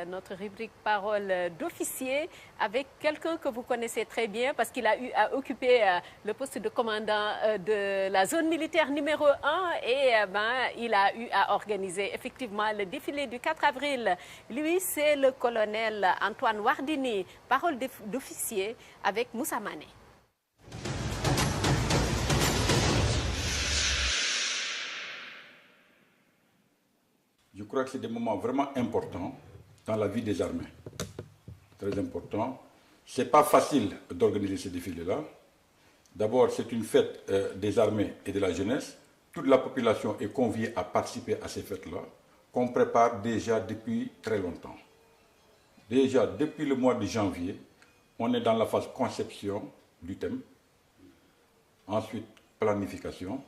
Notre rubrique Parole d'officier avec quelqu'un que vous connaissez très bien parce qu'il a eu à occuper le poste de commandant de la zone militaire numéro 1 et il a eu à organiser effectivement le défilé du 4 avril. Lui, c'est le colonel Antoine Wardini. Parole d'officier avec Moussa Mané. Je crois que c'est des moments vraiment importants dans la vie des armées. Très important. Ce n'est pas facile d'organiser ces défilés-là. D'abord, c'est une fête des armées et de la jeunesse. Toute la population est conviée à participer à ces fêtes-là, qu'on prépare déjà depuis très longtemps. Déjà, depuis le mois de janvier, on est dans la phase conception du thème. Ensuite, planification.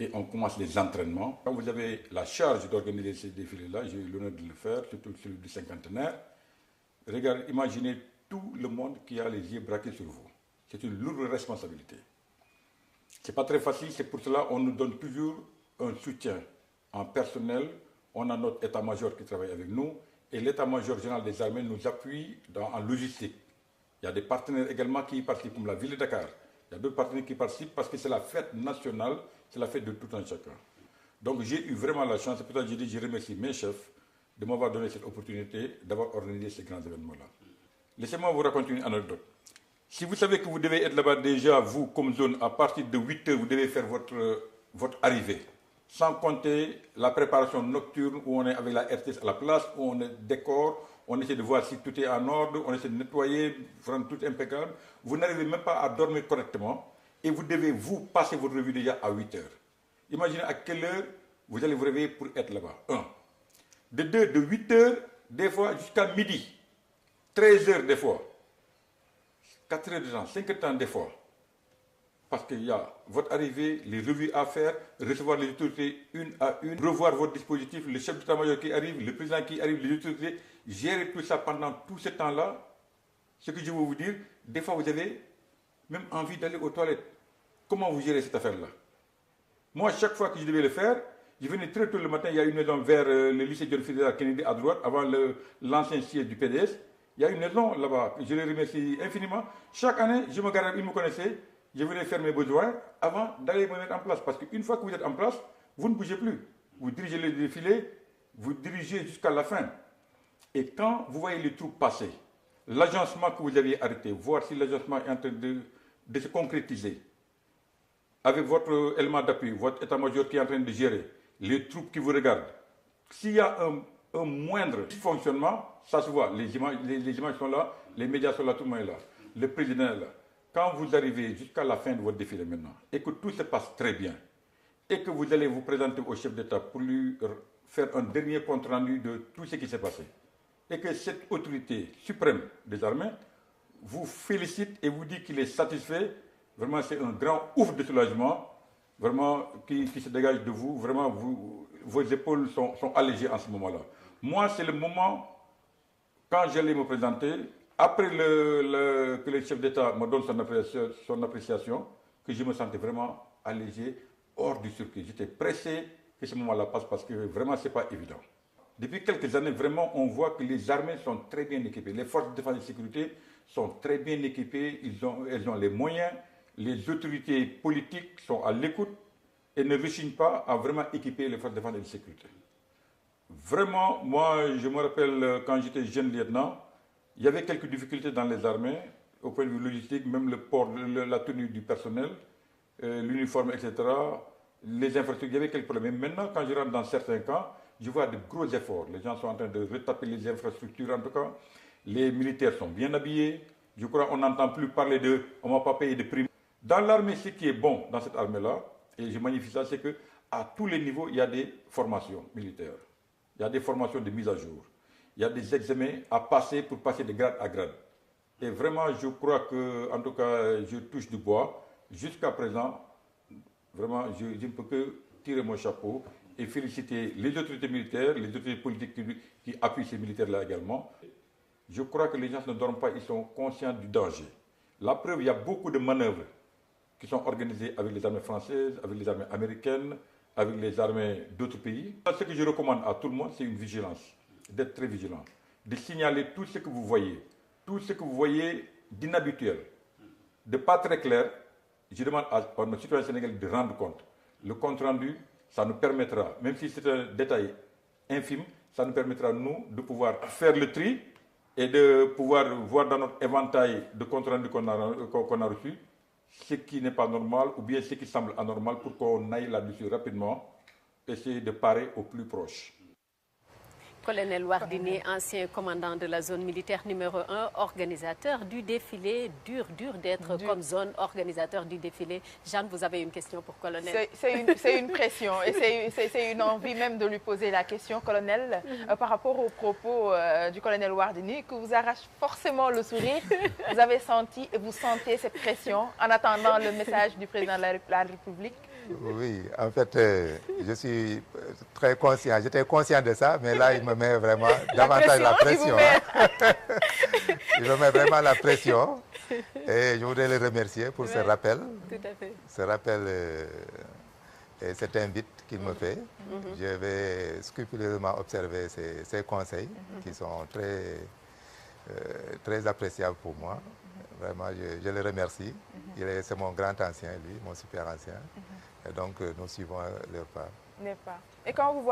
Et on commence les entraînements. Quand vous avez la charge d'organiser ces défilés-là, j'ai eu l'honneur de le faire, surtout celui du cinquantenaire. Regardez, imaginez tout le monde qui a les yeux braqués sur vous. C'est une lourde responsabilité. Ce n'est pas très facile, c'est pour cela qu'on nous donne toujours un soutien en personnel. On a notre état-major qui travaille avec nous et l'état-major général des armées nous appuie en logistique. Il y a des partenaires également qui y participent, comme la ville de Dakar. Il y a d'autres partenaires qui participent parce que c'est la fête nationale, c'est la fête de tout un chacun. Donc j'ai eu vraiment la chance, et peut-être j'ai dit, je remercie mes chefs de m'avoir donné cette opportunité d'avoir organisé ces grands événements-là. Laissez-moi vous raconter une anecdote. Si vous savez que vous devez être là-bas déjà, vous, comme zone, à partir de 8 heures, vous devez faire votre arrivée. Sans compter la préparation nocturne où on est avec la RTS à la place, où on décore, on essaie de voir si tout est en ordre, on essaie de nettoyer, rendre tout impeccable. Vous n'arrivez même pas à dormir correctement et vous devez, vous, passer votre revue déjà à 8 heures. Imaginez à quelle heure vous allez vous réveiller pour être là-bas. 1. De 2, de 8 heures, des fois jusqu'à midi. 13 heures des fois. 4 heures de temps, 5 heures de temps des fois. Parce qu'il y a votre arrivée, les revues à faire, recevoir les autorités une à une, revoir votre dispositif, le chef d'état-major qui arrive, le président qui arrive, les autorités, gérer tout ça pendant tout ce temps-là. Ce que je veux vous dire, des fois vous avez même envie d'aller aux toilettes. Comment vous gérez cette affaire-là? Moi, chaque fois que je devais le faire, je venais très tôt le matin, il y a une maison vers le lycée John Fitzgerald Kennedy à droite, avant l'ancien siège du PDS. Il y a une maison là-bas, je les remercie infiniment. Chaque année, je me gardais, ils me connaissaient, je venais faire mes besoins avant d'aller me mettre en place. Parce qu'une fois que vous êtes en place, vous ne bougez plus. Vous dirigez le défilé, vous dirigez jusqu'à la fin. Et quand vous voyez les troupes passer, l'agencement que vous aviez arrêté, voir si l'agencement est en train de se concrétiser, avec votre élément d'appui, votre état-major qui est en train de gérer, les troupes qui vous regardent, s'il y a un moindre dysfonctionnement, ça se voit, les images sont là, les médias sont là, tout le monde est là, le président est là. Quand vous arrivez jusqu'à la fin de votre défilé maintenant, et que tout se passe très bien, et que vous allez vous présenter au chef d'État pour lui faire un dernier compte rendu de tout ce qui s'est passé, et que cette autorité suprême des armées vous félicite et vous dit qu'il est satisfait, vraiment c'est un grand ouf de soulagement, vraiment qui se dégage de vous, vraiment vos épaules sont allégées en ce moment-là. Moi, c'est le moment, quand j'allais me présenter, après que le chef d'État me donne son appréciation, que je me sentais vraiment allégé, hors du circuit. J'étais pressé que ce moment-là passe parce que vraiment, ce n'est pas évident. Depuis quelques années, vraiment, on voit que les armées sont très bien équipées. Les forces de défense et de sécurité sont très bien équipées, elles ont les moyens, les autorités politiques sont à l'écoute et ne rechignent pas à vraiment équiper les forces de défense et de sécurité. Vraiment, moi, je me rappelle quand j'étais jeune lieutenant, il y avait quelques difficultés dans les armées, au point de vue logistique, même le port, la tenue du personnel, l'uniforme, etc., les infrastructures, il y avait quelques problèmes. Mais maintenant, quand je rentre dans certains camps, je vois de gros efforts. Les gens sont en train de retaper les infrastructures, en tout cas. Les militaires sont bien habillés. Je crois qu'on n'entend plus parler de « on ne va pas payer de primes ». Dans l'armée, ce qui est bon dans cette armée-là, et je magnifie ça, c'est qu'à tous les niveaux, il y a des formations militaires. Il y a des formations de mise à jour. Il y a des examens à passer pour passer de grade à grade. Et vraiment, je crois que, en tout cas, je touche du bois. Jusqu'à présent, vraiment, je ne peux que tirer mon chapeau et féliciter les autorités militaires, les autorités politiques qui appuient ces militaires-là également. Je crois que les gens ne dorment pas, ils sont conscients du danger. La preuve, il y a beaucoup de manœuvres qui sont organisées avec les armées françaises, avec les armées américaines, avec les armées d'autres pays. Ce que je recommande à tout le monde, c'est une vigilance. d'être très vigilant, de signaler tout ce que vous voyez d'inhabituel, de pas très clair. Je demande à nos citoyens sénégalais de rendre compte. Le compte rendu, ça nous permettra, même si c'est un détail infime, ça nous permettra, nous, de pouvoir faire le tri et de pouvoir voir dans notre éventail de compte rendu qu'on a reçu ce qui n'est pas normal ou bien ce qui semble anormal pour qu'on aille là-dessus rapidement, essayer de parer au plus proche. Colonel Wardini, ancien commandant de la zone militaire numéro 1, organisateur du défilé, dur d'être comme zone organisateur du défilé. Jeanne, vous avez une question pour colonel? C'est une pression et c'est une envie même de lui poser la question, colonel, par rapport aux propos du colonel Wardini, que vous arrache forcément le sourire. Vous avez senti et vous sentez cette pression en attendant le message du président de la République? Oui, en fait, je suis très conscient. J'étais conscient de ça, mais là, il me met vraiment davantage la pression. Il me met vraiment la pression. Et je voudrais le remercier pour ce rappel. Tout à fait. Ce rappel et cette invite qu'il me fait. Je vais scrupuleusement observer ces conseils qui sont très appréciables pour moi. Vraiment, je le remercie. C'est mon grand ancien, lui, mon super ancien. Et donc, nous suivons leur pas. Et quand vous voyez